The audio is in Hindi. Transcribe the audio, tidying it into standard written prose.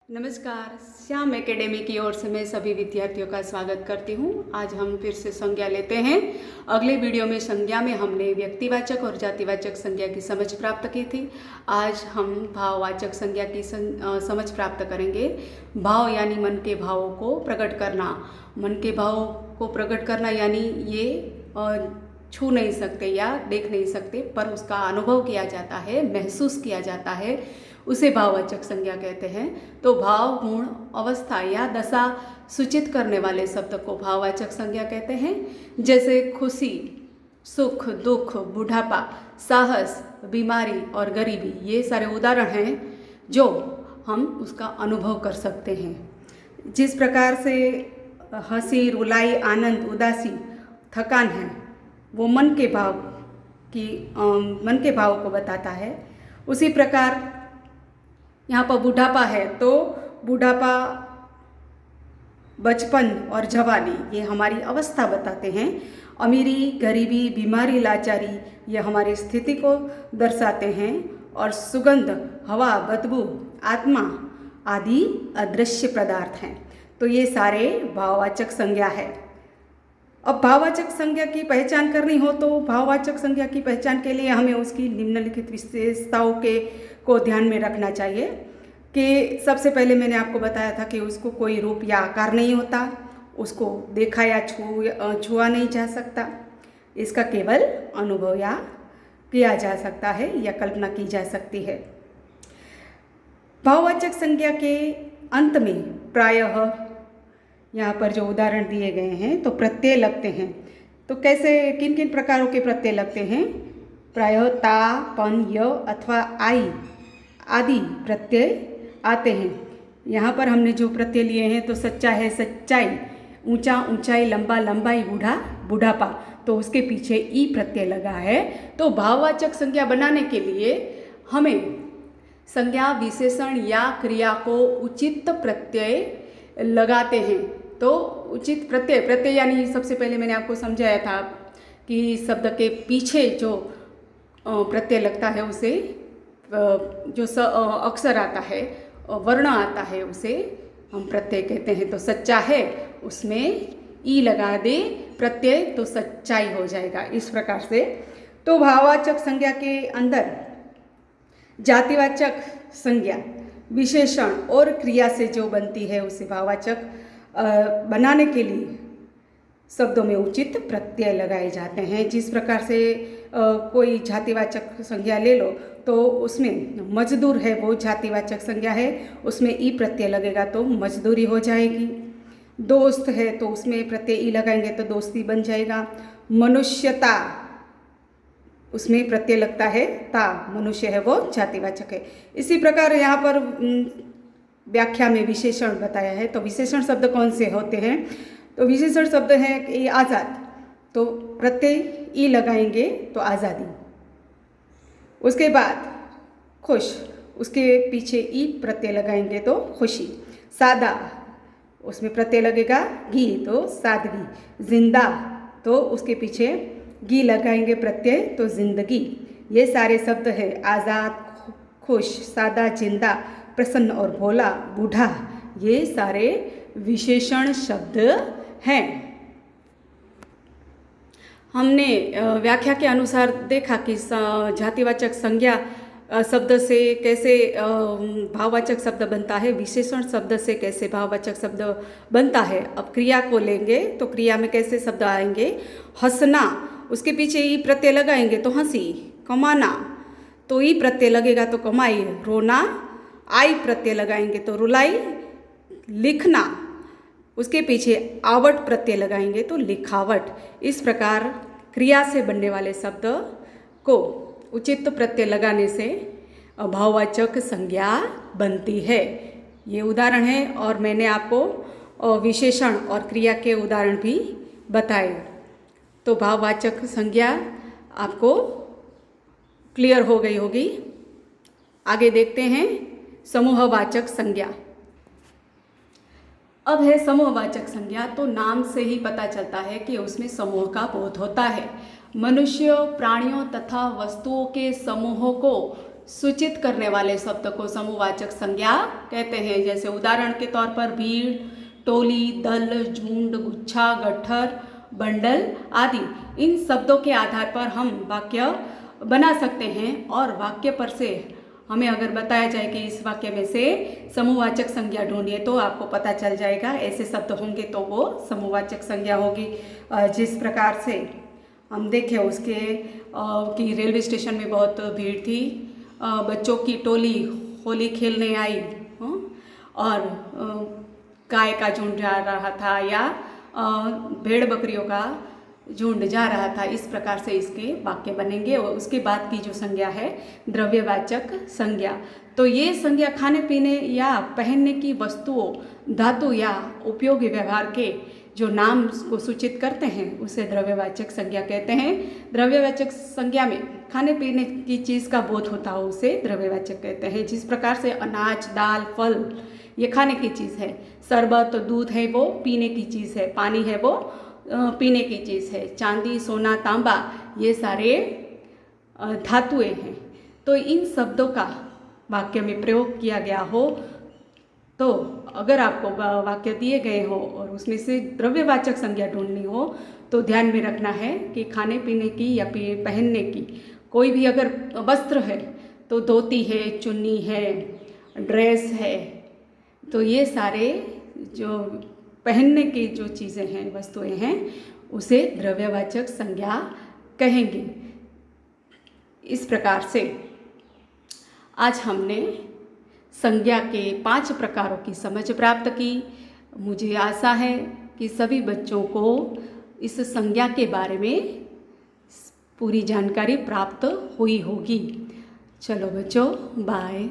नमस्कार। श्याम एकेडमी की ओर से मैं सभी विद्यार्थियों का स्वागत करती हूँ। आज हम फिर से संज्ञा लेते हैं। अगले वीडियो में संज्ञा में हमने व्यक्तिवाचक और जातिवाचक संज्ञा की समझ प्राप्त की थी। आज हम भाववाचक संज्ञा की समझ प्राप्त करेंगे। भाव यानी मन के भावों को प्रकट करना। मन के भावों को प्रकट करना यानी ये छू नहीं सकते या देख नहीं सकते, पर उसका अनुभव किया जाता है, महसूस किया जाता है, उसे भाववाचक संज्ञा कहते हैं। तो भाव, गुण, अवस्था या दशा सूचित करने वाले शब्द को भाववाचक संज्ञा कहते हैं। जैसे खुशी, सुख, दुख, बुढ़ापा, साहस, बीमारी और गरीबी, ये सारे उदाहरण हैं जो हम उसका अनुभव कर सकते हैं। जिस प्रकार से हंसी, रुलाई, आनंद, उदासी, थकान है, वो मन के भाव को बताता है। उसी प्रकार यहाँ पर बुढ़ापा है तो बुढ़ापा, बचपन और जवानी ये हमारी अवस्था बताते हैं। अमीरी, गरीबी, बीमारी, लाचारी ये हमारी स्थिति को दर्शाते हैं। और सुगंध, हवा, बदबू, आत्मा आदि अदृश्य पदार्थ हैं। तो ये सारे भाववाचक संज्ञा है। अब भाववाचक संज्ञा की पहचान करनी हो तो भाववाचक संज्ञा की पहचान के लिए हमें उसकी निम्नलिखित विशेषताओं को ध्यान में रखना चाहिए कि सबसे पहले मैंने आपको बताया था कि उसको कोई रूप या आकार नहीं होता, उसको देखा या छुआ नहीं जा सकता, इसका केवल अनुभव या किया जा सकता है या कल्पना की जा सकती है। भाववाचक संज्ञा के अंत में प्रायः यहाँ पर जो उदाहरण दिए गए हैं तो प्रत्यय लगते हैं। तो कैसे, किन किन प्रकारों के प्रत्यय लगते हैं? प्रायः ता, पन, य अथवा आई आदि प्रत्यय आते हैं। यहाँ पर हमने जो प्रत्यय लिए हैं तो सच्चा है सच्चाई, ऊंचा ऊंचाई, लंबा लंबाई, बूढ़ा बुढ़ापा, तो उसके पीछे ई प्रत्यय लगा है। तो भाववाचक संज्ञा बनाने के लिए हमें संज्ञा, विशेषण या क्रिया को उचित प्रत्यय लगाते हैं। तो उचित प्रत्यय यानी सबसे पहले मैंने आपको समझाया था कि शब्द के पीछे जो प्रत्यय लगता है उसे जो अक्षर आता है, वर्ण आता है, उसे हम प्रत्यय कहते हैं। तो सच्चा है उसमें ई लगा दे प्रत्यय तो सच्चाई हो जाएगा। इस प्रकार से तो भाववाचक संज्ञा के अंदर जातिवाचक संज्ञा विशेषण और क्रिया से जो बनती है उसे भाववाचक बनाने के लिए शब्दों में उचित प्रत्यय लगाए जाते हैं। जिस प्रकार से कोई जातिवाचक संज्ञा ले लो तो उसमें मजदूर है वो जातिवाचक संज्ञा है, उसमें ई प्रत्यय लगेगा तो मजदूरी हो जाएगी। दोस्त है तो उसमें प्रत्यय ई लगाएंगे तो दोस्ती बन जाएगा। मनुष्यता, उसमें प्रत्यय लगता है ता, मनुष्य है वो जातिवाचक है। इसी प्रकार यहाँ पर व्याख्या में विशेषण बताया है। तो विशेषण शब्द कौन से होते हैं? तो विशेषण शब्द है कि आज़ाद, तो प्रत्यय ई लगाएंगे तो आज़ादी। उसके बाद खुश, उसके पीछे ई प्रत्यय लगाएंगे तो खुशी। सादा, उसमें प्रत्यय लगेगा घी तो सादगी। जिंदा, तो उसके पीछे गी लगाएंगे प्रत्यय तो जिंदगी। ये सारे शब्द है आज़ाद, खुश, सादा, जिंदा, प्रसन्न और भोला, बूढ़ा, ये सारे विशेषण शब्द हैं। हमने व्याख्या के अनुसार देखा कि जातिवाचक संज्ञा शब्द से कैसे भाववाचक शब्द बनता है, विशेषण शब्द से कैसे भाववाचक शब्द बनता है। अब क्रिया को लेंगे तो क्रिया में कैसे शब्द आएंगे? हंसना, उसके पीछे ई प्रत्यय लगाएंगे तो हंसी। कमाना, तो ई प्रत्यय लगेगा तो कमाई। रोना, आई प्रत्यय लगाएंगे तो रुलाई। लिखना, उसके पीछे आवट प्रत्यय लगाएंगे तो लिखावट। इस प्रकार क्रिया से बनने वाले शब्द को उचित प्रत्यय लगाने से भाववाचक संज्ञा बनती है। ये उदाहरण है और मैंने आपको विशेषण और क्रिया के उदाहरण भी बताए। तो भाववाचक संज्ञा आपको क्लियर हो गई होगी। आगे देखते हैं समूहवाचक संज्ञा। अब है समूहवाचक संज्ञा। तो नाम से ही पता चलता है कि उसमें समूह का बोध होता है। मनुष्य, प्राणियों तथा वस्तुओं के समूहों को सूचित करने वाले शब्द को समूहवाचक संज्ञा कहते हैं। जैसे उदाहरण के तौर पर भीड़, टोली, दल, झुंड, गुच्छा, गट्ठर, बंडल आदि। इन शब्दों के आधार पर हम वाक्य बना सकते हैं और वाक्य पर से हमें अगर बताया जाए कि इस वाक्य में से समूहवाचक संज्ञा ढूंढिए तो आपको पता चल जाएगा। ऐसे शब्द होंगे तो वो समूहवाचक संज्ञा होगी। जिस प्रकार से हम देखें उसके कि रेलवे स्टेशन में बहुत भीड़ थी, बच्चों की टोली होली खेलने आई, और गाय का झुंड जा रहा था या भेड़ बकरियों का झुंड जा रहा था। इस प्रकार से इसके वाक्य बनेंगे। और उसके बाद की जो संज्ञा है द्रव्यवाचक संज्ञा, तो ये संज्ञा खाने पीने या पहनने की वस्तुओं, धातु या उपयोगी व्यवहार के जो नाम को सूचित करते हैं उसे द्रव्यवाचक संज्ञा कहते हैं। द्रव्यवाचक संज्ञा में खाने पीने की चीज़ का बोध होता हो उसे द्रव्यवाचक कहते हैं। जिस प्रकार से अनाज, दाल, फल ये खाने की चीज़ है, शरबत, दूध है वो पीने की चीज़ है, पानी है वो पीने की चीज़ है, चांदी, सोना, तांबा ये सारे धातुएं हैं। तो इन शब्दों का वाक्य में प्रयोग किया गया हो तो अगर आपको वाक्य दिए गए हो और उसमें से द्रव्यवाचक संज्ञा ढूंढनी हो तो ध्यान में रखना है कि खाने पीने की या पहनने की कोई भी अगर वस्त्र है तो धोती है, चुन्नी है, ड्रेस है, तो ये सारे जो पहनने की जो चीज़ें हैं, वस्तुएं हैं, उसे द्रव्यवाचक संज्ञा कहेंगे। इस प्रकार से आज हमने संज्ञा के 5 प्रकारों की समझ प्राप्त की। मुझे आशा है कि सभी बच्चों को इस संज्ञा के बारे में पूरी जानकारी प्राप्त हुई होगी। चलो बच्चों, बाय।